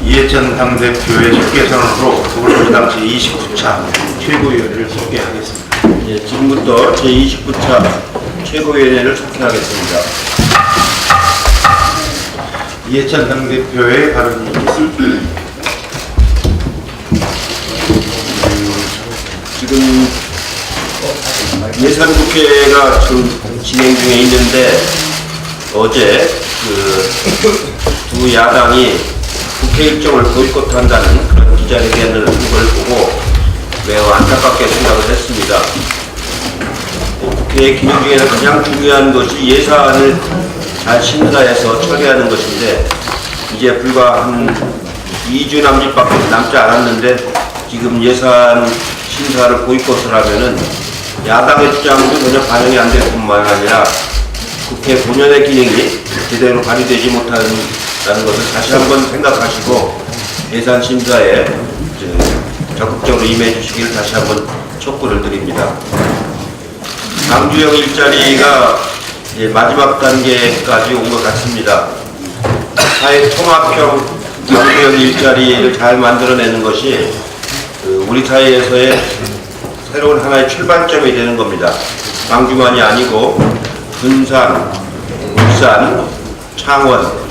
이해찬 당대표의 직계선언으로 더불어민주당 제29차 최고위원회를 소개하겠습니다. 예, 지금부터 제29차 최고위원회를 속행하겠습니다. 이해찬 당대표의 발언이 있겠습니다. 지금 예산국회가 지금 진행 중에 있는데 어제 두 야당이 국회 일정을 보이콧한다는 그런 기자회견을 한 걸 보고 매우 안타깝게 생각을 했습니다. 국회의 기능 중에는 가장 중요한 것이 예산을 잘 심사해서 처리하는 것인데 이제 불과 한 2주 남짓밖에 남지 않았는데 지금 예산 심사를 보이콧을 하면은 야당의 주장도 전혀 반영이 안 될 뿐만 아니라 국회 본연의 기능이 제대로 발휘되지 못하는 것을 다시 한번 생각하시고 예산 심사에 적극적으로 임해 주시길 다시 한번 촉구를 드립니다. 강주영 일자리가 이제 마지막 단계까지 온 것 같습니다. 사회 통합형 강주영 일자리를 잘 만들어내는 것이 우리 사회에서의 새로운 하나의 출발점이 되는 겁니다. 광주만이 아니고 군산, 울산, 창원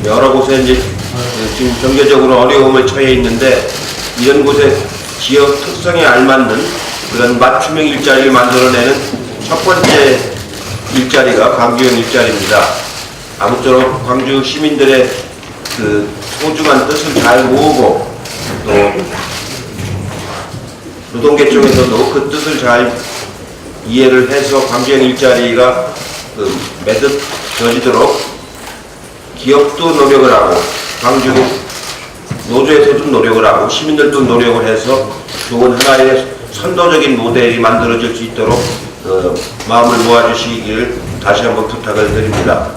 여러 곳에 이제 지금 경제적으로 어려움을 처해 있는데 이런 곳에 지역 특성에 알맞는 그런 맞춤형 일자리를 만들어내는 첫 번째 일자리가 광주형 일자리입니다. 아무쪼록 광주 시민들의 소중한 뜻을 잘 모으고 또 노동계층에서도 그 뜻을 잘 이해를 해서 광주형 일자리가 매듭져지도록 기업도 노력을 하고 광주 노조에서도 노력을 하고 시민들도 노력을 해서 좋은 하나의 선도적인 모델이 만들어질 수 있도록 마음을 모아주시기를 다시 한번 부탁을 드립니다.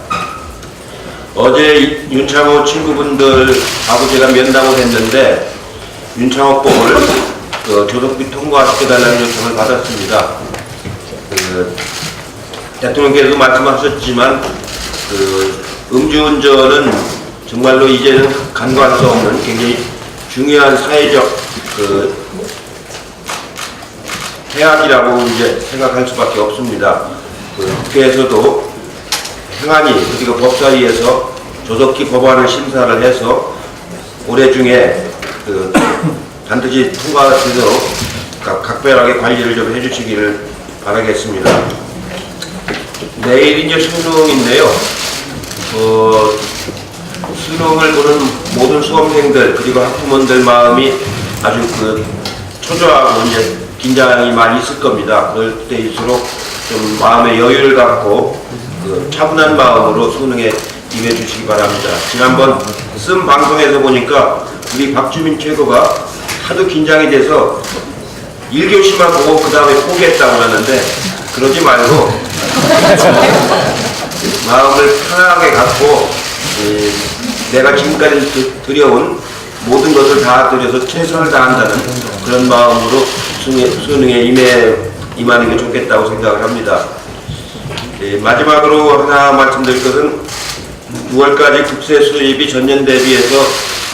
어제 윤창호 친구분들하고 제가 면담을 했는데 윤창호법을 조속히 통과시켜달라는 요청을 받았습니다. 대통령께서도 말씀하셨지만 음주운전은 정말로 이제는 간과할 수 없는 굉장히 중요한 사회적 해악이라고 이제 생각할 수밖에 없습니다. 국회에서도 행안위 그리고 법사위에서 조속히 법안을 심사를 해서 올해 중에 반드시 통과되도록 각별하게 관리를 좀 해주시기를 바라겠습니다. 내일 이제 수능인데요. 수능을 보는 모든 수험생들 그리고 학부모들 마음이 아주 초조하고 이제 긴장이 많이 있을 겁니다. 그럴 때일수록 좀 마음의 여유를 갖고 차분한 마음으로 수능에 임해 주시기 바랍니다. 지난번 쓴 방송에서 보니까 우리 박주민 최고가 하도 긴장이 돼서 1교시만 보고 그 다음에 포기했다고 하는데 그러지 말고 마음을 편하게 갖고 내가 지금까지 들여온 모든 것을 다 들여서 최선을 다한다는 그런 마음으로 수능에 임하는 게 좋겠다고 생각을 합니다. 마지막으로 하나 말씀드릴 것은 9월까지 국세 수입이 전년 대비해서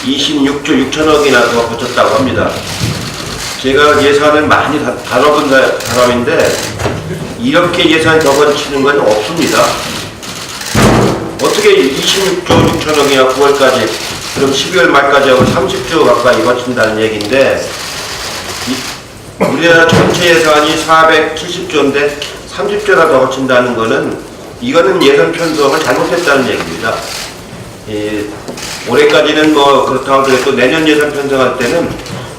26조 6천억이나 더 거쳤다고 합니다. 제가 예산을 많이 다뤄본 사람인데 이렇게 예산이 더 거치는 건 없습니다. 어떻게 26조 6천억이나 9월까지 그럼 12월 말까지 하고 30조 가까이 거친다는 얘기인데 우리나라 전체 예산이 470조인데 30조나 더 거친다는 거는 이거는 예산 편성을 잘못했다는 얘기입니다. 올해까지는 뭐 그렇다고 하더라도 내년 예산 편성할 때는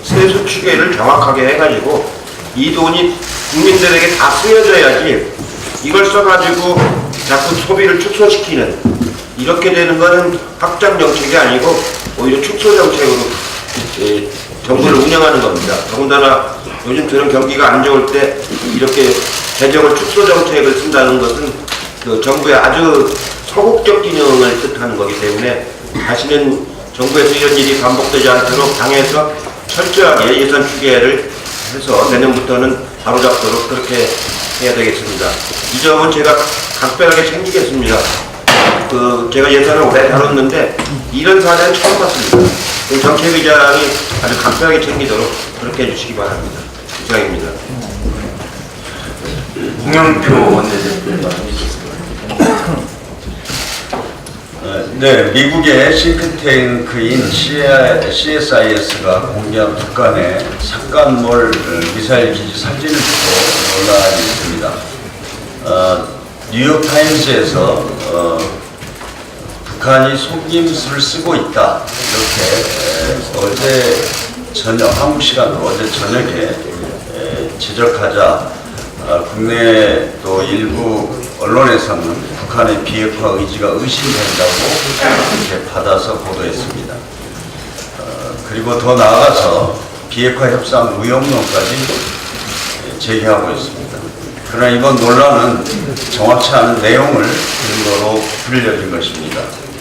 세수 추계를 정확하게 해가지고 이 돈이 국민들에게 다 쓰여져야지 이걸 써가지고 자꾸 소비를 축소시키는 이렇게 되는 거는 확장 정책이 아니고 오히려 축소 정책으로 정부를 운영하는 겁니다. 더군다나 요즘처럼 경기가 안 좋을 때 이렇게 재정을 축소 정책을 쓴다는 것은 그 정부의 아주 소극적 기능을 뜻하는 거기 때문에 다시는 정부에서 이런 일이 반복되지 않도록 당에서 철저하게 예산 추계를 해서 내년부터는 바로잡도록 그렇게 해야 되겠습니다. 이 점은 제가 각별하게 챙기겠습니다. 제가 예산을 오래 다뤘는데 이런 사례는 처음 봤습니다. 정책의장이 아주 각별하게 챙기도록 그렇게 해주시기 바랍니다. 이상입니다. 홍영표 원내대표 말씀해주셨습니다. 네, 미국의 싱크탱크인 CSIS가 공개한 북한의 산간몰 미사일 기지 사진을 두고 논란이 있습니다. 뉴욕타임스에서 북한이 속임수를 쓰고 있다, 이렇게 어제 저녁, 한국 시간으로 어제 저녁에 지적하자 국내 또 일부 언론에서는 북한의 비핵화 의지가 의심된다고 이렇게 받아서 보도했습니다. 그리고 더 나아가서 비핵화 협상 무용론까지 제기하고 있습니다. 그러나 이번 논란은 정확치 않은 내용을 근거로 불려진 것입니다.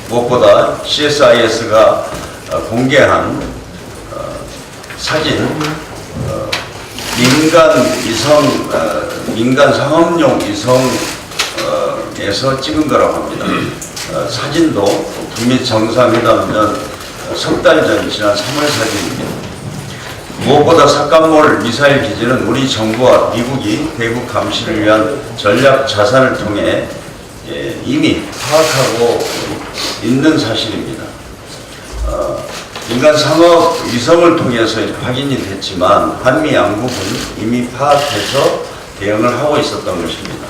무엇보다 CSIS가 공개한 사진, 민간 상업용 위성에서 찍은 거라고 합니다. 사진도 북미 정상회담 전 석 달 전 지난 3월 사진입니다. 무엇보다 삭간몰 미사일 기지는 우리 정부와 미국이 대북 감시를 위한 전략 자산을 통해 이미 파악하고 있는 사실입니다. 민간 상업 위성을 통해서 확인이 됐지만 한미 양국은 이미 파악해서 대응을 하고 있었던 것입니다.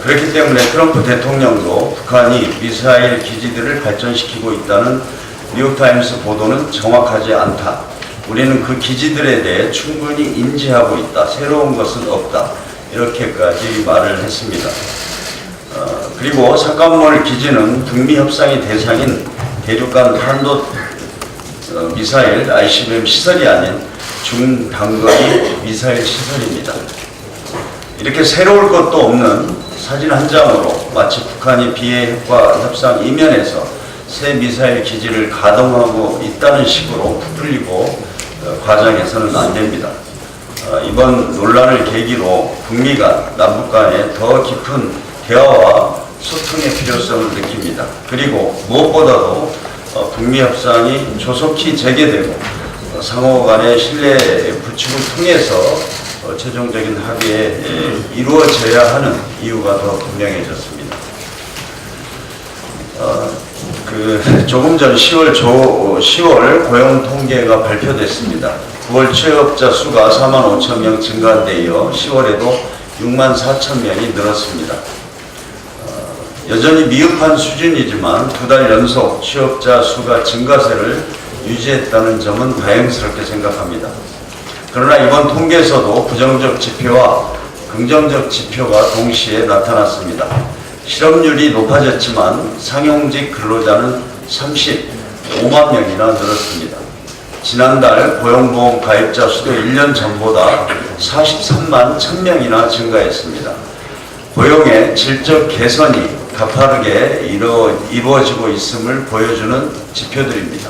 그렇기 때문에 트럼프 대통령도 북한이 미사일 기지들을 발전시키고 있다는 뉴욕타임스 보도는 정확하지 않다. 우리는 그 기지들에 대해 충분히 인지하고 있다. 새로운 것은 없다. 이렇게까지 말을 했습니다. 그리고 삭간몰 기지는 북미 협상의 대상인 대륙간 탄도 미사일 ICBM 시설이 아닌 중단거리 미사일 시설입니다. 이렇게 새로울 것도 없는 사진 한 장으로 마치 북한이 비핵화 협상 이면에서 새 미사일 기지를 가동하고 있다는 식으로 부풀리고 과장해서는 안 됩니다. 이번 논란을 계기로 북미 간, 남북 간에 더 깊은 대화와 소통의 필요성을 느낍니다. 그리고 무엇보다도 북미 협상이 조속히 재개되고 상호 간의 신뢰 구축을 통해서 최종적인 합의에 이루어져야 하는 이유가 더 분명해졌습니다. 조금 전 10월 고용 통계가 발표됐습니다. 9월 취업자 수가 4만 5천 명 증가한 데 이어 10월에도 6만 4천 명이 늘었습니다. 여전히 미흡한 수준이지만 두 달 연속 취업자 수가 증가세를 유지했다는 점은 다행스럽게 생각합니다. 그러나 이번 통계에서도 부정적 지표와 긍정적 지표가 동시에 나타났습니다. 실업률이 높아졌지만 상용직 근로자는 35만 명이나 늘었습니다. 지난달 고용보험 가입자 수도 1년 전보다 43만 1000명이나 증가했습니다. 고용의 질적 개선이 가파르게 이루어지고 있음을 보여주는 지표들입니다.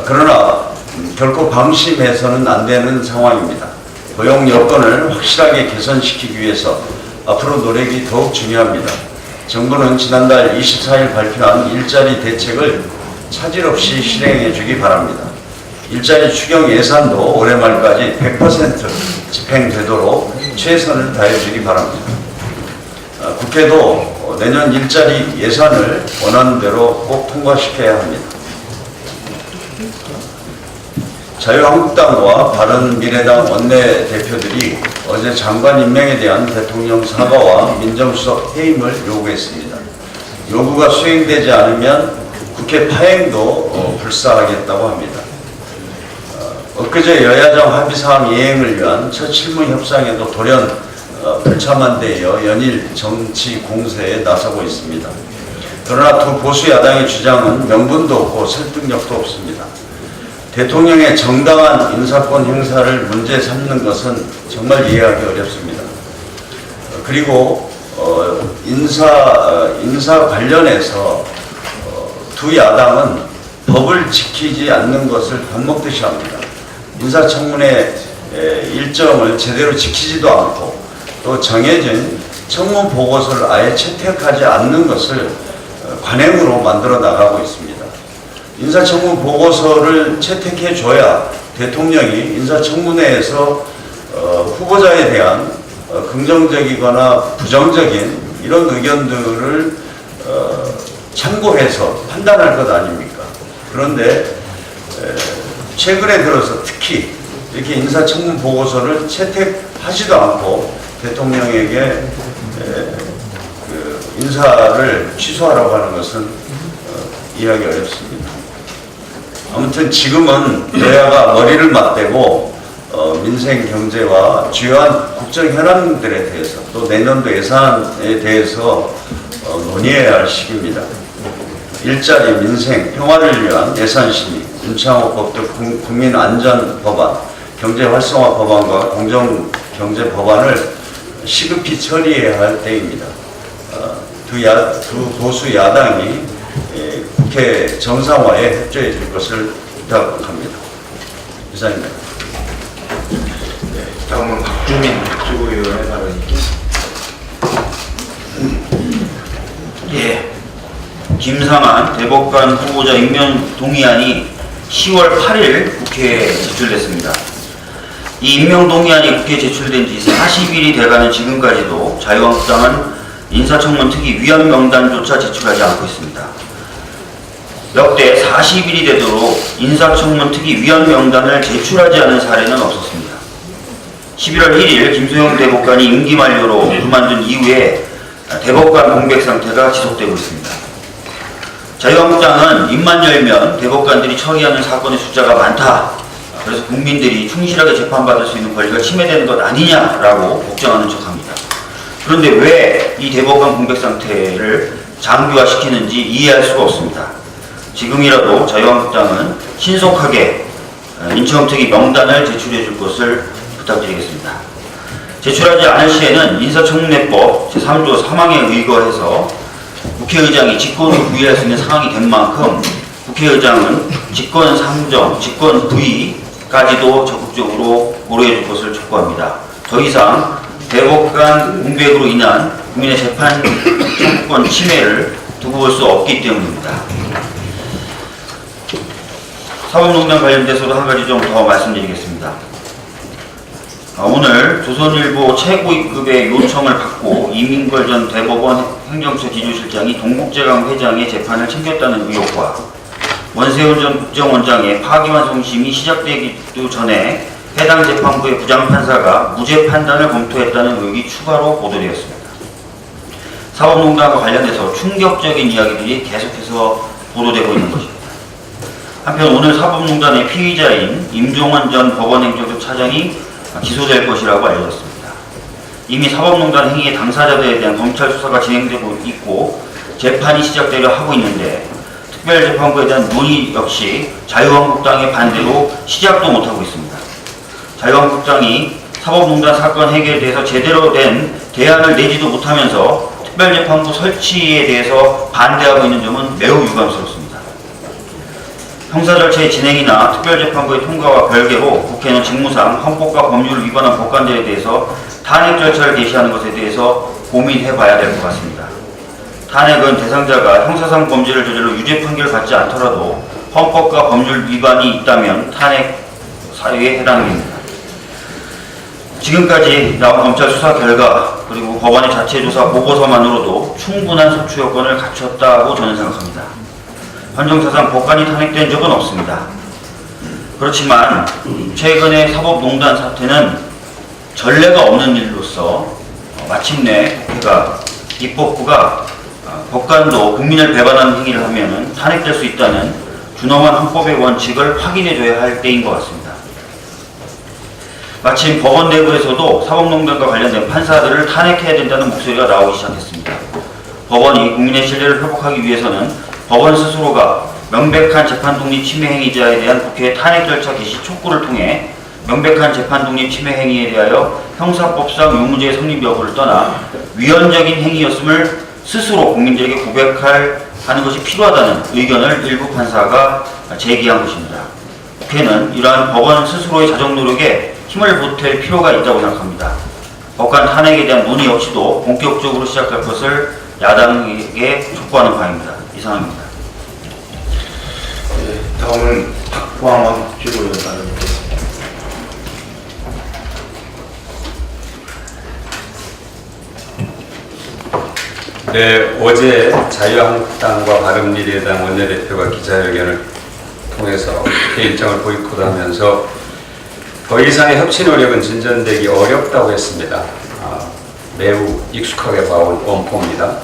그러나 결코 방심해서는 안 되는 상황입니다. 고용 여건을 확실하게 개선시키기 위해서 앞으로 노력이 더욱 중요합니다. 정부는 지난달 24일 발표한 일자리 대책을 차질 없이 실행해 주기 바랍니다. 일자리 추경 예산도 올해 말까지 100% 집행되도록 최선을 다해 주기 바랍니다. 국회도 내년 일자리 예산을 원하는 대로 꼭 통과시켜야 합니다. 자유한국당과 바른미래당 원내대표들이 어제 장관 임명에 대한 대통령 사과와 민정수석 해임을 요구했습니다. 요구가 수행되지 않으면 국회 파행도 불사하겠다고 합니다. 엊그제 여야정 합의사항 이행을 위한 첫 실무 협상에도 돌연 불참한 데 이어 연일 정치 공세에 나서고 있습니다. 그러나 두 보수 야당의 주장은 명분도 없고 설득력도 없습니다. 대통령의 정당한 인사권 행사를 문제 삼는 것은 정말 이해하기 어렵습니다. 그리고 인사 관련해서 두 야당은 법을 지키지 않는 것을 밥 먹듯이 합니다. 인사청문회 일정을 제대로 지키지도 않고 또 정해진 청문 보고서를 아예 채택하지 않는 것을 관행으로 만들어 나가고 있습니다. 인사청문 보고서를 채택해 줘야 대통령이 인사청문회에서 후보자에 대한 긍정적이거나 부정적인 이런 의견들을 참고해서 판단할 것 아닙니까? 그런데 최근에 들어서 특히 이렇게 인사청문 보고서를 채택하지도 않고 대통령에게 그 인사를 취소하라고 하는 것은 이해하기 어렵습니다. 아무튼 지금은 여야가 머리를 맞대고 민생 경제와 주요한 국정 현안들에 대해서 또 내년도 예산에 대해서 논의해야 할 시기입니다. 일자리, 민생, 평화를 위한 예산 심의, 윤창호 법도 국민안전법안, 경제활성화법안과 공정경제법안을 시급히 처리해야 할 때입니다. 두 보수 야당이 국회 정상화에 협조해 줄 것을 부탁합니다. 이상입니다. 네, 다음은 박주민 특수위원의 발언입니다. 예. 김상한 대법관 후보자 임명 동의안이 10월 8일 국회에 제출됐습니다. 이 임명 동의안이 국회에 제출된 지 40일이 돼가는 지금까지도 자유한국당은 인사청문 특위 위원 명단조차 제출하지 않고 있습니다. 역대 40일이 되도록 인사청문 특위 위원 명단을 제출하지 않은 사례는 없었습니다. 11월 1일 김소영 대법관이 임기 만료로 그만둔 이후에 대법관 공백 상태가 지속되고 있습니다. 자유한국당은 입만 열면 대법관들이 처리하는 사건의 숫자가 많다. 그래서 국민들이 충실하게 재판받을 수 있는 권리가 침해되는 것 아니냐라고 걱정하는 척합니다. 그런데 왜 이 대법관 공백 상태를 장기화시키는지 이해할 수가 없습니다. 지금이라도 자유한국당은 신속하게 인청특위 명단을 제출해 줄 것을 부탁드리겠습니다. 제출하지 않을 시에는 인사청문회법 제3조 3항에 의거해서 국회의장이 직권을 부의할 수 있는 상황이 된 만큼 국회의장은 직권 상정, 직권 부의까지도 적극적으로 고려해 줄 것을 촉구합니다. 더 이상 대법관 공백으로 인한 국민의 재판 청구권 침해를 두고 볼 수 없기 때문입니다. 사법농단 관련돼서도 한 가지 좀 더 말씀드리겠습니다. 오늘 조선일보 최고위급의 요청을 받고 이민걸 전 대법원 행정처 기조실장이 동국제강 회장의 재판을 챙겼다는 의혹과 원세훈 전 국정원장의 파기환송심이 시작되기도 전에 해당 재판부의 부장판사가 무죄 판단을 검토했다는 의혹이 추가로 보도되었습니다. 사법농단과 관련해서 충격적인 이야기들이 계속해서 보도되고 있는 것입니다. 한편 오늘 사법농단의 피의자인 임종원 전 법원행정처 차장이 기소될 것이라고 알려졌습니다. 이미 사법농단 행위의 당사자들에 대한 검찰 수사가 진행되고 있고 재판이 시작되려 하고 있는데 특별재판부에 대한 논의 역시 자유한국당의 반대로 시작도 못하고 있습니다. 자유한국당이 사법농단 사건 해결에 대해서 제대로 된 대안을 내지도 못하면서 특별재판부 설치에 대해서 반대하고 있는 점은 매우 유감스럽습니다. 형사절차의 진행이나 특별재판부의 통과와 별개로 국회는 직무상 헌법과 법률을 위반한 법관들에 대해서 탄핵 절차를 개시하는 것에 대해서 고민해봐야 될 것 같습니다. 탄핵은 대상자가 형사상 범죄를 저질러 유죄 판결을 받지 않더라도 헌법과 법률 위반이 있다면 탄핵 사유에 해당됩니다. 지금까지 나온 검찰 수사 결과 그리고 법원의 자체 조사 보고서만으로도 충분한 속추 요건을 갖췄다고 저는 생각합니다. 헌정사상 법관이 탄핵된 적은 없습니다. 그렇지만 최근의 사법농단 사태는 전례가 없는 일로서 마침내 국회가 입법부가 법관도 국민을 배반하는 행위를 하면 탄핵될 수 있다는 준엄한 헌법의 원칙을 확인해줘야 할 때인 것 같습니다. 마침 법원 내부에서도 사법농단과 관련된 판사들을 탄핵해야 된다는 목소리가 나오기 시작했습니다. 법원이 국민의 신뢰를 회복하기 위해서는 법원 스스로가 명백한 재판 독립 침해 행위자에 대한 국회 탄핵 절차 개시 촉구를 통해 명백한 재판 독립 침해 행위에 대하여 형사법상 유무죄 성립 여부를 떠나 위헌적인 행위였음을 스스로 국민들에게 고백하는 것이 필요하다는 의견을 일부 판사가 제기한 것입니다. 국회는 이러한 법원 스스로의 자정 노력에 힘을 보탤 필요가 있다고 생각합니다. 법관 탄핵에 대한 논의 역시도 본격적으로 시작할 것을 야당에게 촉구하는 바입니다. 이상입니다. 네, 다음은 박광원 최고위원 발언드리겠습니다. 네, 어제 자유한국당과 바른미래당 원내대표가 기자회견을 통해서 일정을 보이콧하면서 더 이상의 협치 노력은 진전되기 어렵다고 했습니다. 매우 익숙하게 봐온 원포입니다.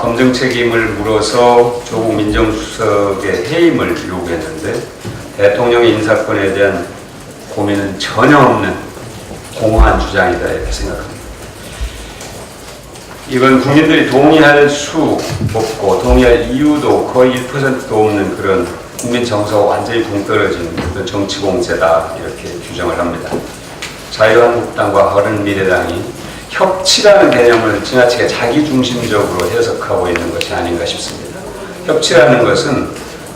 검증 책임을 물어서 조국 민정수석의 해임을 요구했는데 대통령의 인사권에 대한 고민은 전혀 없는 공허한 주장이다 이렇게 생각합니다. 이건 국민들이 동의할 수 없고 동의할 이유도 거의 1%도 없는 그런 국민 정서가 완전히 동떨어진 그런 정치 공세다 이렇게 규정을 합니다. 자유한국당과 바른미래당이 협치라는 개념을 지나치게 자기중심적으로 해석하고 있는 것이 아닌가 싶습니다. 협치라는 것은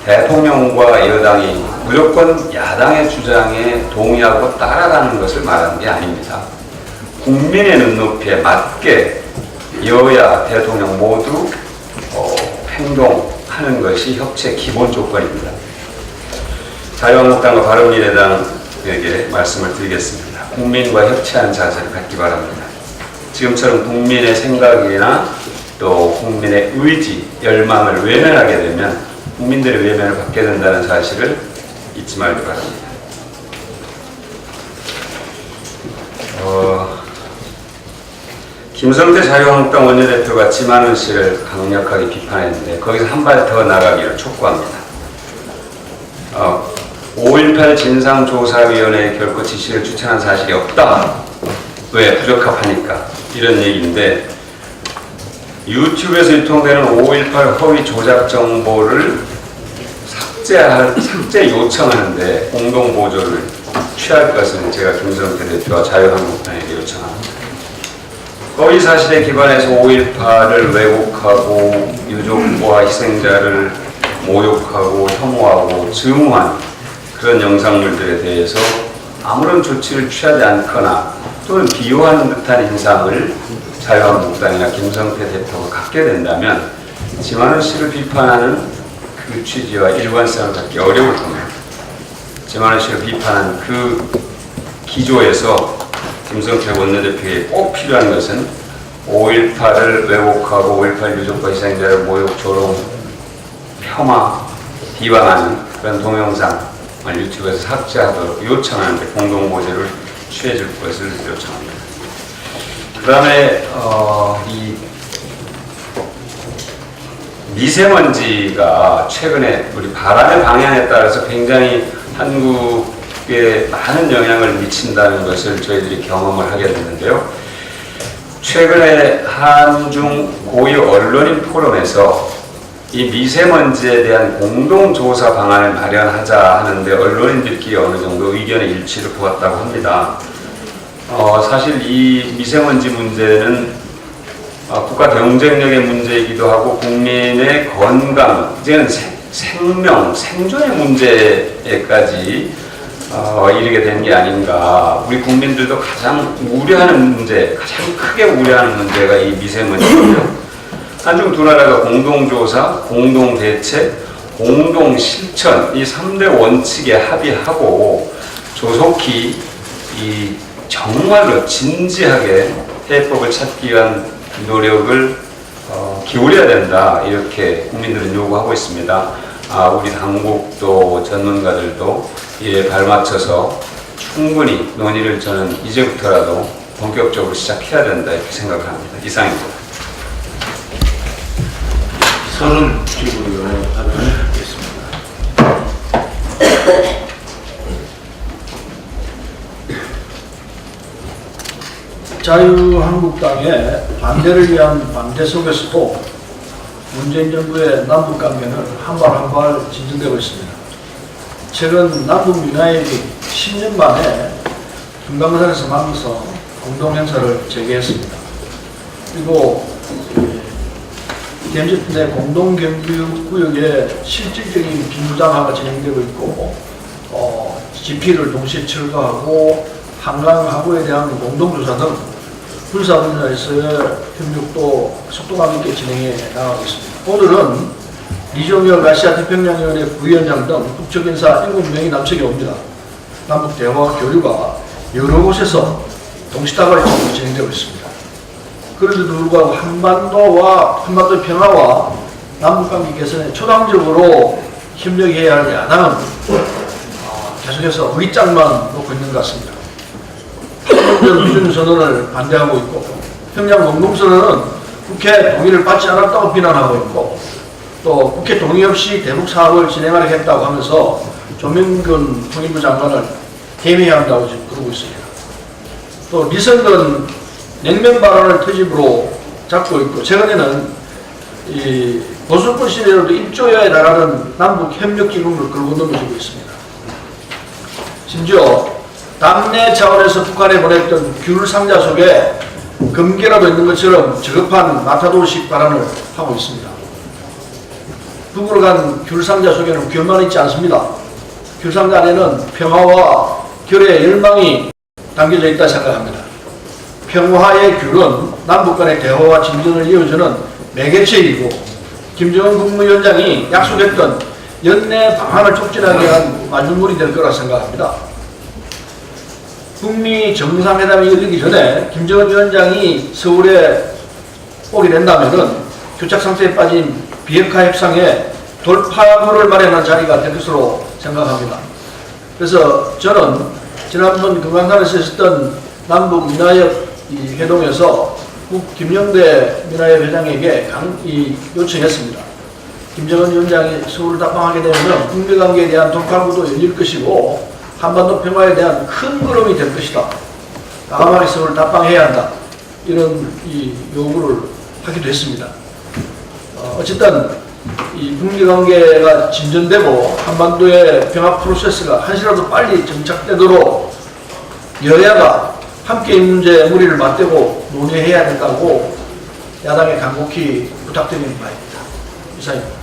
대통령과 여당이 무조건 야당의 주장에 동의하고 따라가는 것을 말하는 게 아닙니다. 국민의 눈높이에 맞게 여야, 대통령 모두 행동하는 것이 협치의 기본 조건입니다. 자유한국당과 바른미래당에게 말씀을 드리겠습니다. 국민과 협치하는 자세를 갖기 바랍니다. 지금처럼 국민의 생각이나 또 국민의 의지, 열망을 외면하게 되면 국민들의 외면을 받게 된다는 사실을 잊지 말기 바랍니다. 김성태 자유한국당 원내대표가 지만원 씨를 강력하게 비판했는데 거기서 한 발 더 나가기를 촉구합니다. 5.18 진상조사위원회에 결코 지시를 추천한 사실이 없다. 왜? 부적합하니까. 이런 얘기인데 유튜브에서 유통되는 5.18 허위 조작 정보를 삭제 요청하는데 공동보조를 취할 것은 제가 김성태 대표와 자유한국당에게 요청합니다. 허위 사실에 기반해서 5.18을 왜곡하고 유족과 희생자를 모욕하고 혐오하고 증오한 그런 영상물들에 대해서 아무런 조치를 취하지 않거나 또는 비호하는 듯한 인상을 자유한국당이나 김성태 대표가 갖게 된다면 지만원 씨를 비판하는 그 취지와 일관성을 갖기 어려울 겁니다. 지만원 씨를 비판한 그 기조에서 김성태 원내대표에게 꼭 필요한 것은 5.18을 왜곡하고 5.18 유족과 희생자를 모욕, 조롱, 폄하, 비방하는 그런 동영상을 유튜브에서 삭제하도록 요청하는데 공동보조를 취해줄 것을 요청합니다. 그 다음에 이 미세먼지가 최근에 우리 바람의 방향에 따라서 굉장히 한국에 많은 영향을 미친다는 것을 저희들이 경험을 하게 됐는데요. 최근에 한중 고위 언론인 포럼에서 이 미세먼지에 대한 공동조사 방안을 마련하자 하는데 언론인들끼리 어느 정도 의견의 일치를 보았다고 합니다. 사실 이 미세먼지 문제는 국가 경쟁력의 문제이기도 하고 국민의 건강, 이제는 생명, 생존의 문제에까지 이르게 된 게 아닌가. 우리 국민들도 가장 우려하는 문제, 가장 크게 우려하는 문제가 이 미세먼지고요. 한중 두 나라가 공동조사, 공동대책, 공동실천 이 3대 원칙에 합의하고 조속히 이 정말로 진지하게 해법을 찾기 위한 노력을 기울여야 된다 이렇게 국민들은 요구하고 있습니다. 우리 당국도 전문가들도 이에 발맞춰서 충분히 논의를 저는 이제부터라도 본격적으로 시작해야 된다 이렇게 생각을 합니다. 이상입니다. 서른 최고위원의 발언을 듣겠습니다. 자유한국당의 반대를 위한 반대 속에서도 문재인 정부의 남북 관계는 한 발 한 발 진전되고 있습니다. 최근 남북 민화협이 10년 만에 금강산에서 만나서 공동 행사를 재개했습니다. 그리고 DMZ 내 공동 경비구역의 실질적인 비무장화가 진행되고 있고, GP를 동시에 철거하고 한강 하구에 대한 공동조사 등 군사 분야에서의 협력도 속도감 있게 진행해 나가고 있습니다. 오늘은 리종혁 아시아태평양위원회 부위원장 등 국적인사 7명이 남측에 옵니다. 남북 대화 교류가 여러 곳에서 동시다발적으로 진행되고 있습니다. 그런데도 불구하고 한반도의 평화와 남북관계 개선에 초당적으로 협력해야 할 야당은 계속해서 의장만 놓고 있는 것 같습니다. 한반도 비준선언을 반대하고 있고, 평양 공동선언은 국회 동의를 받지 않았다고 비난하고 있고, 또 국회 동의 없이 대북 사업을 진행하겠다고 하면서 조명근 통일부 장관을 해임해야 한다고 지금 그러고 있습니다. 또 리선건 냉면 발언을 터집으로 잡고 있고, 최근에는 이 보수권 시대로도 1조에 달하는 남북 협력 기금을 끌고 넘어지고 있습니다. 심지어 당내 차원에서 북한에 보냈던 귤 상자 속에 금괴라도 있는 것처럼 저급한 마타도식 발언을 하고 있습니다. 북으로 간 귤 상자 속에는 귤만 있지 않습니다. 귤 상자 안에는 평화와 결의의 열망이 담겨져 있다 생각합니다. 평화의 귤은 남북 간의 대화와 진전을 이어주는 매개체이고, 김정은 국무위원장이 약속했던 연내 방안을 촉진하기 위한 마중물이 될 거라 생각합니다. 북미 정상회담이 열리기 전에 김정은 위원장이 서울에 오게 된다면 교착 상태에 빠진 비핵화 협상에 돌파구를 마련한 자리가 될 것으로 생각합니다. 그래서 저는 지난번 금강산에서 있었던 남북 민화협 회동에서 김영대 민화협 회장에게 요청했습니다. 김정은 위원장이 서울을 답방하게 되면 북미 관계에 대한 돌파구도 열릴 것이고 한반도 평화에 대한 큰 걸음이 될 것이다. 과감하게 서울을 답방해야 한다. 이런 요구를 하기도 했습니다. 어쨌든 이 북미 관계가 진전되고 한반도의 평화 프로세스가 한시라도 빨리 정착되도록 여야가 함께 이 문제에 머리를 맞대고 논의해야 된다고 야당에 간곡히 부탁드리는 바입니다. 이상입니다.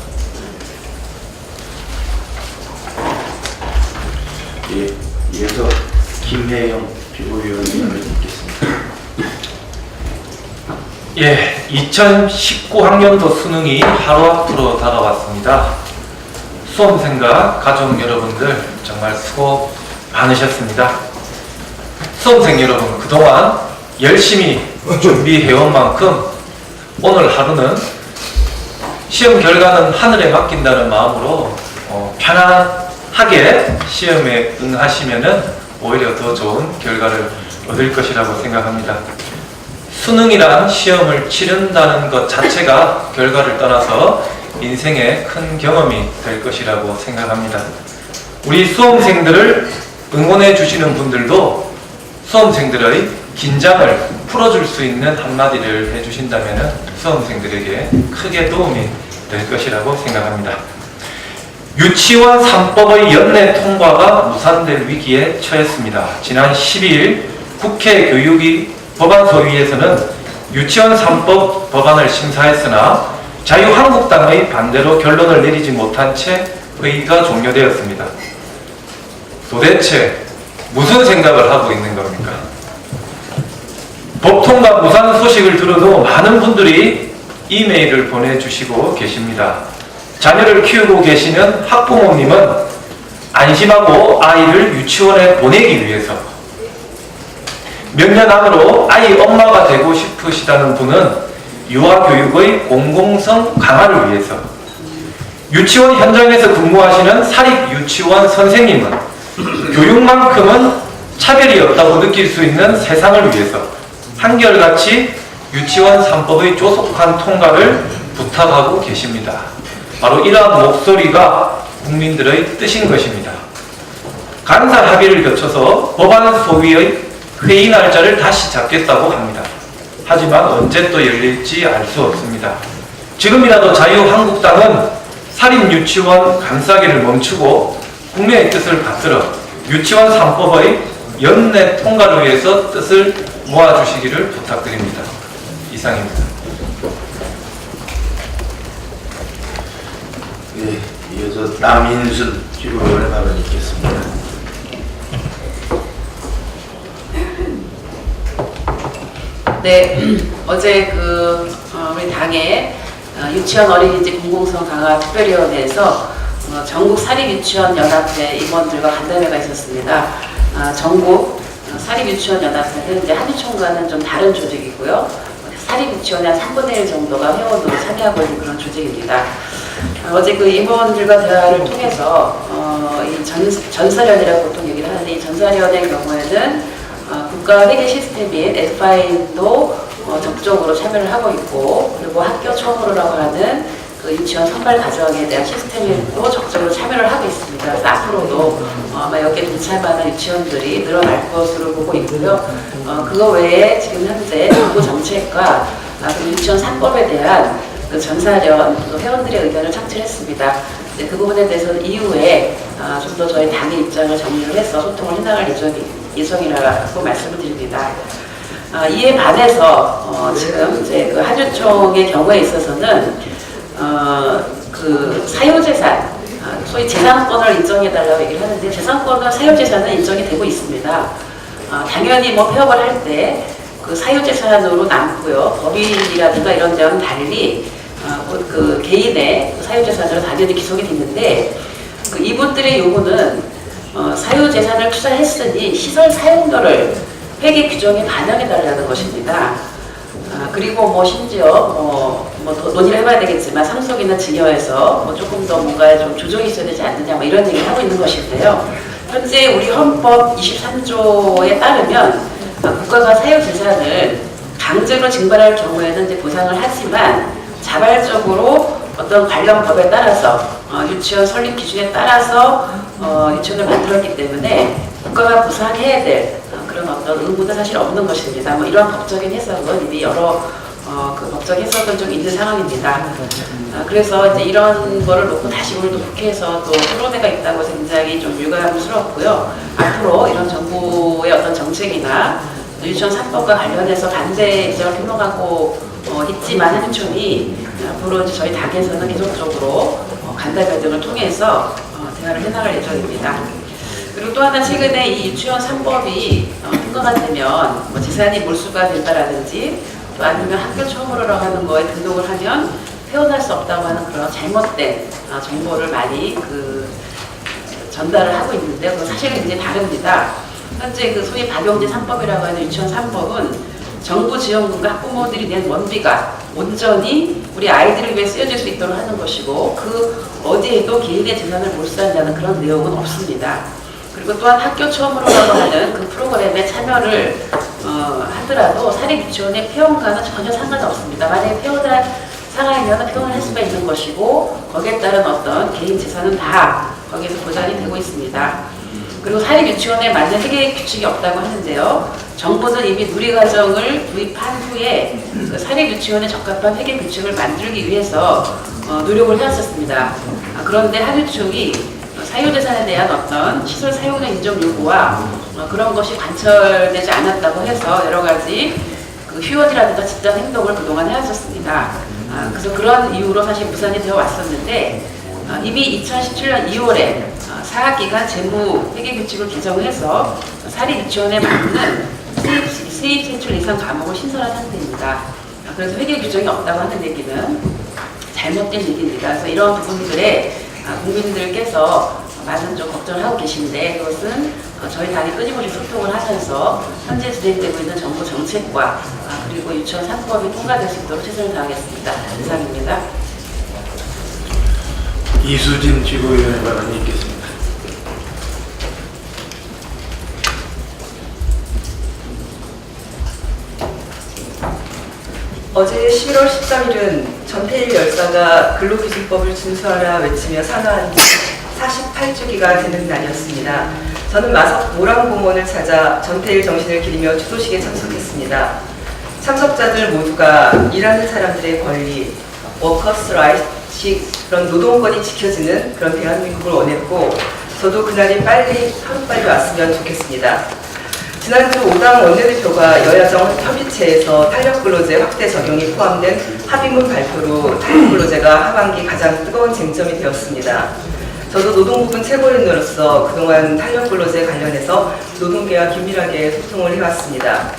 예, 이어서 김혜영 최고위원님을 듣겠습니다. 예, 2019학년도 수능이 하루 앞으로 다가왔습니다. 수험생과 가족 여러분들 정말 수고 많으셨습니다. 수험생 여러분, 그동안 열심히 준비해온 만큼 오늘 하루는 시험 결과는 하늘에 맡긴다는 마음으로 편안하게 시험에 응하시면은 오히려 더 좋은 결과를 얻을 것이라고 생각합니다. 수능이란 시험을 치른다는 것 자체가 결과를 떠나서 인생의 큰 경험이 될 것이라고 생각합니다. 우리 수험생들을 응원해 주시는 분들도 수험생들의 긴장을 풀어줄 수 있는 한마디를 해주신다면 수험생들에게 크게 도움이 될 것이라고 생각합니다. 유치원 3법의 연내 통과가 무산될 위기에 처했습니다. 지난 12일 국회 교육위 법안소위에서는 유치원 3법 법안을 심사했으나 자유한국당의 반대로 결론을 내리지 못한 채 회의가 종료되었습니다. 도대체 무슨 생각을 하고 있는 겁니까? 법 통과 무산 소식을 들어도 많은 분들이 이메일을 보내주시고 계십니다. 자녀를 키우고 계시는 학부모님은 안심하고 아이를 유치원에 보내기 위해서, 몇 년 안으로 아이 엄마가 되고 싶으시다는 분은 유아교육의 공공성 강화를 위해서, 유치원 현장에서 근무하시는 사립 유치원 선생님은 교육만큼은 차별이 없다고 느낄 수 있는 세상을 위해서 한결같이 유치원 3법의 조속한 통과를 부탁하고 계십니다. 바로 이러한 목소리가 국민들의 뜻인 것입니다. 간사 합의를 거쳐서 법안 소위의 회의 날짜를 다시 잡겠다고 합니다. 하지만 언제 또 열릴지 알 수 없습니다. 지금이라도 자유한국당은 사립유치원 감싸기를 멈추고 국민의 뜻을 받들어 유치원 3법의 연내 통과를 위해서 뜻을 모아주시기를 부탁드립니다. 이상입니다. 네, 이어서 남인순 지부위원의 발언 있겠습니다. 네, 어제 우리 당의 유치원 어린이집 공공성 강화 특별위원회에서 전국 사립유치원 연합회 임원들과 간담회가 있었습니다. 전국 사립유치원 연합회는 이제 한유총과는 좀 다른 조직이고요. 사립유치원의 한 3분의 1 정도가 회원으로 참여하고 있는 그런 조직입니다. 어제 그 임원들과 대화를 통해서 이 전사련이라고 보통 얘기를 하는데, 이 전사련의 경우에는 국가 회계 시스템인 에파인도 적극적으로 참여를 하고 있고, 그리고 학교 처음으로라고 하는 그 유치원 선발 과정에 대한 시스템에도 적극적으로 참여를 하고 있습니다. 그래서 앞으로도 아마 여기에 동참하는 유치원들이 늘어날 것으로 보고 있고요. 그거 외에 지금 현재 정부 정책과 그 유치원 3법에 대한 그 전사련 회원들의 의견을 착취했습니다. 그 부분에 대해서는 이후에 좀 더 저희 당의 입장을 정리를 해서 소통을 해나갈 예정이라고 말씀을 드립니다. 이에 반해서 지금 이제 그 한유총의 경우에 있어서는 그 사유재산, 소위 재산권을 인정해달라고 얘기를 하는데, 재산권은 사유재산은 인정이 되고 있습니다. 당연히 뭐 폐업을 할 때 그 사유재산으로 남고요. 법인이라든가 이런 데와는 달리 그 개인의 사유재산으로 당연히 기속이 됐는데, 그 이분들의 요구는 사유재산을 투자했으니 시설 사용료를 회계 규정에 반영해달라는 것입니다. 그리고 뭐 심지어 더 논의를 해봐야 되겠지만 상속이나 증여에서 조금 더 뭔가 좀 조정이 있어야 되지 않느냐 뭐 이런 얘기를 하고 있는 것인데요. 현재 우리 헌법 23조에 따르면 국가가 사유재산을 강제로 증발할 경우에는 이제 보상을 하지만, 자발적으로 어떤 관련 법에 따라서 유치원 설립 기준에 따라서 유치원을 만들었기 때문에 국가가 보상해야 될 그런 어떤 의무는 사실 없는 것입니다. 뭐 이런 법적인 해석은 이미 여러 그 법적 해석은 좀 있는 상황입니다. 그래서 이제 이런 거를 놓고 다시 오늘 또 국회에서 또 토론회가 있다고 해서 굉장히 좀 유감스럽고요. 앞으로 이런 정부의 어떤 정책이나 유치원 3법과 관련해서 반대 입장을 표명하고 있지만 한유총이 앞으로 이제 저희 당에서는 계속적으로 간담회 등을 통해서 대화를 해나갈 예정입니다. 그리고 또 하나, 최근에 이 유치원 3법이 통과가 되면 뭐 재산이 몰수가 된다라든지, 또 아니면 학교 처음으로라고 하는 거에 등록을 하면 퇴원할 수 없다고 하는 그런 잘못된 정보를 많이 전달을 하고 있는데, 그건 사실은 이제 다릅니다. 현재 그 소위 박용진 3법이라고 하는 유치원 3법은 정부 지원금과 학부모들이 낸 원비가 온전히 우리 아이들을 위해 쓰여질 수 있도록 하는 것이고, 그 어디에도 개인의 재산을 몰수한다는 그런 내용은 없습니다. 그리고 또한 학교 처음으로라고 하는 그 프로그램에 참여를 하더라도 사립유치원의 폐원과는 전혀 상관이 없습니다. 만약에 폐원할 상황이면 폐원을 할 수가 있는 것이고, 거기에 따른 어떤 개인 재산은 다 거기에서 보장이 되고 있습니다. 그리고 사립유치원에 맞는 회계 규칙이 없다고 하는데요. 정부는 이미 누리과정을 도입한 후에 그 사립유치원에 적합한 회계 규칙을 만들기 위해서 노력을 해왔었습니다. 그런데 한유총이 사유재산에 대한 어떤 시설 사용료 인정 요구와 그런 것이 관철되지 않았다고 해서 여러 가지 그 휴원이라든가 집단 행동을 그동안 해왔었습니다. 그래서 그런 이유로 사실 무산이 되어 왔었는데, 이미 2017년 2월에 사학기간 재무 회계 규칙을 개정해서 사립유치원에 맞는 수입 세출 이상 과목을 신설한 상태입니다. 그래서 회계 규정이 없다고 하는 얘기는 잘못된 얘기입니다. 그래서 이런 부분들에 국민들께서 많은 좀 걱정을 하고 계신데, 그것은 저희 당이 끊임없이 소통을 하면서 현재 진행되고 있는 정부 정책과 그리고 유치원 3법이 통과될 수 있도록 최선을 다하겠습니다. 이상입니다. 이수진 지부위원의 발언이 있겠습니다. 어제 11월 13일은 전태일 열사가 근로기준법을 준수하라 외치며 사과한 지 48주기가 되는 날이었습니다. 저는 마석 모랑공원을 찾아 전태일 정신을 기리며 추도식에 참석했습니다. 참석자들 모두가 일하는 사람들의 권리, 워커스 라이트식 그런 노동권이 지켜지는 그런 대한민국을 원했고 저도 그날이 하루빨리 왔으면 좋겠습니다. 지난주 5당 원내대표가 여야정 협의체에서 탄력근로제 확대 적용이 포함된 합의문 발표로 탄력근로제가 하반기 가장 뜨거운 쟁점이 되었습니다. 저도 노동부분 최고위원으로서 그동안 탄력근로제 관련해서 노동계와 긴밀하게 소통을 해왔습니다.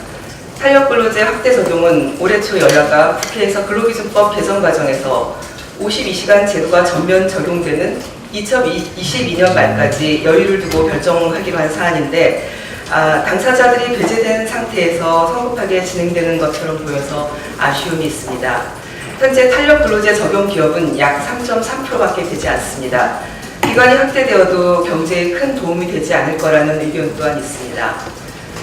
탄력근로제 확대 적용은 올해 초 여야가 국회에서 근로기준법 개정 과정에서 52시간 제도가 전면 적용되는 2022년 말까지 여유를 두고 결정하기로 한 사안인데 당사자들이 배제된 상태에서 성급하게 진행되는 것처럼 보여서 아쉬움이 있습니다. 현재 탄력근로제 적용 기업은 약 3.3%밖에 되지 않습니다. 기간이 확대되어도 경제에 큰 도움이 되지 않을 거라는 의견 또한 있습니다.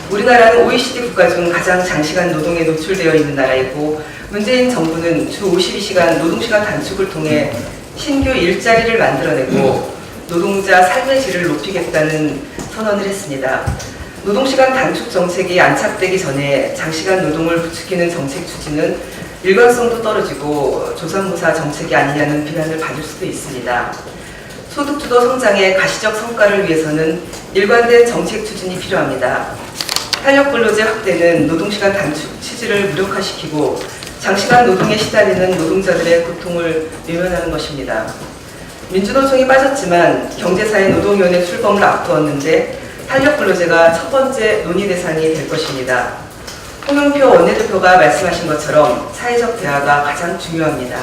우리나라는 OECD 국가 중 가장 장시간 노동에 노출되어 있는 나라이고 문재인 정부는 주 52시간 노동시간 단축을 통해 신규 일자리를 만들어내고 노동자 삶의 질을 높이겠다는 선언을 했습니다. 노동시간 단축 정책이 안착되기 전에 장시간 노동을 부추기는 정책 추진은 일관성도 떨어지고 조선무사 정책이 아니냐는 비난을 받을 수도 있습니다. 소득주도 성장의 가시적 성과를 위해서는 일관된 정책 추진이 필요합니다. 탄력근로제 확대는 노동시간 단축 취지를 무력화시키고 장시간 노동에 시달리는 노동자들의 고통을 외면하는 것입니다. 민주노총이 빠졌지만 경제사회 노동위원회 출범을 앞두었는데 탄력근로제가 첫 번째 논의 대상이 될 것입니다. 홍영표 원내대표가 말씀하신 것처럼 사회적 대화가 가장 중요합니다.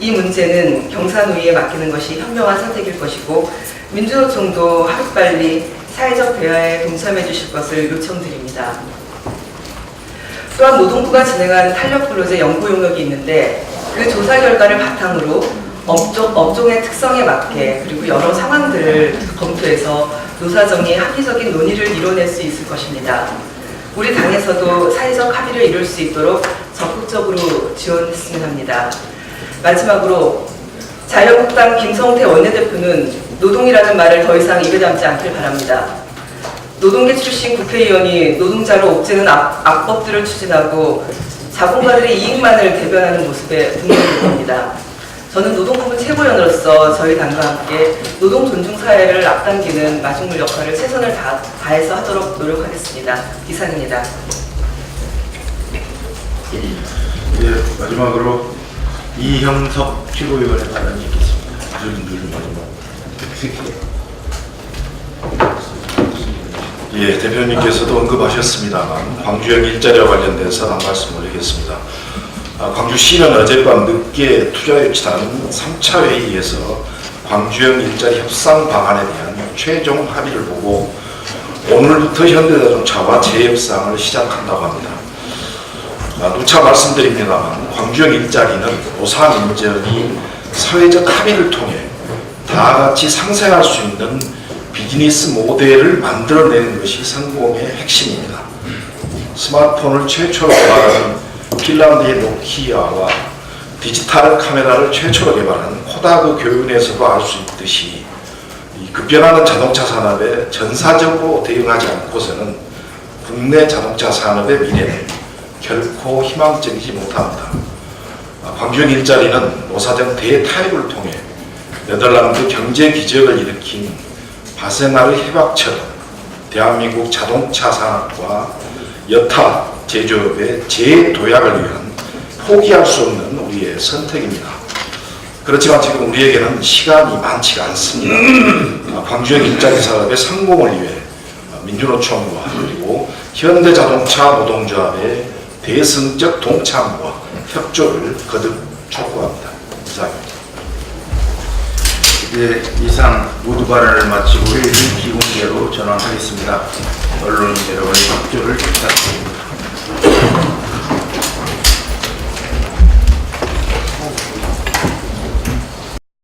이 문제는 경사노위에 맡기는 것이 현명한 선택일 것이고 민주노총도 하루빨리 사회적 대화에 동참해 주실 것을 요청드립니다. 또한 노동부가 진행한 탄력근로제 연구 용역이 있는데 그 조사 결과를 바탕으로 업종의 특성에 맞게 그리고 여러 상황들을 검토해서 노사정이 합리적인 논의를 이뤄낼 수 있을 것입니다. 우리 당에서도 사회적 합의를 이룰 수 있도록 적극적으로 지원했으면 합니다. 마지막으로 자유한국당 김성태 원내대표는 노동이라는 말을 더 이상 입에 담지 않길 바랍니다. 노동계 출신 국회의원이 노동자를 옥죄는 악법들을 추진하고 자본가들의 이익만을 대변하는 모습에 분노를 겁니다. 저는 노동부문 최고위원으로서 저희 당과 함께 노동 존중 사회를 앞당기는 마중물 역할을 최선을 다해서 하도록 노력하겠습니다. 이상입니다. 예, 마지막으로 이형석 최고위원의 발언이 있겠습니다. 예, 대표님께서도 언급하셨습니다만 광주형 일자리와 관련돼서 한 말씀 올리겠습니다. 광주시는 어젯밤 늦게 투자유치단 3차 회의에서 광주형 일자리 협상 방안에 대한 최종 합의를 보고 오늘부터 현대자동차와 재협상을 시작한다고 합니다. 누차 말씀드립니다만 광주형 일자리는 노사민정이 사회적 합의를 통해 다 같이 상생할 수 있는 비즈니스 모델을 만들어내는 것이 성공의 핵심입니다. 스마트폰을 최초로 개발한 핀란드의 노키아와 디지털 카메라를 최초로 개발한 코다그 교육에서도 알 수 있듯이 이 급변하는 자동차 산업에 전사적으로 대응하지 않고서는 국내 자동차 산업의 미래는 결코 희망적이지 못합니다. 광주형 일자리는 노사정 대타협을 통해 네덜란드 경제 기적을 일으킨 바세나르 해박처럼 대한민국 자동차 산업과 여타 제조업의 재도약을 위한 포기할 수 없는 우리의 선택입니다. 그렇지만 지금 우리에게는 시간이 많지가 않습니다. 광주형 일자리 사업의 성공을 위해 민주노총과 그리고 현대자동차 노동조합의 대승적 동참과 협조를 거듭 촉구합니다. 이상입니다. 네, 이상 모두 발언을 마치고 회의를 비공개로 전환하겠습니다. 언론 여러분의 협조를 부탁드립니다.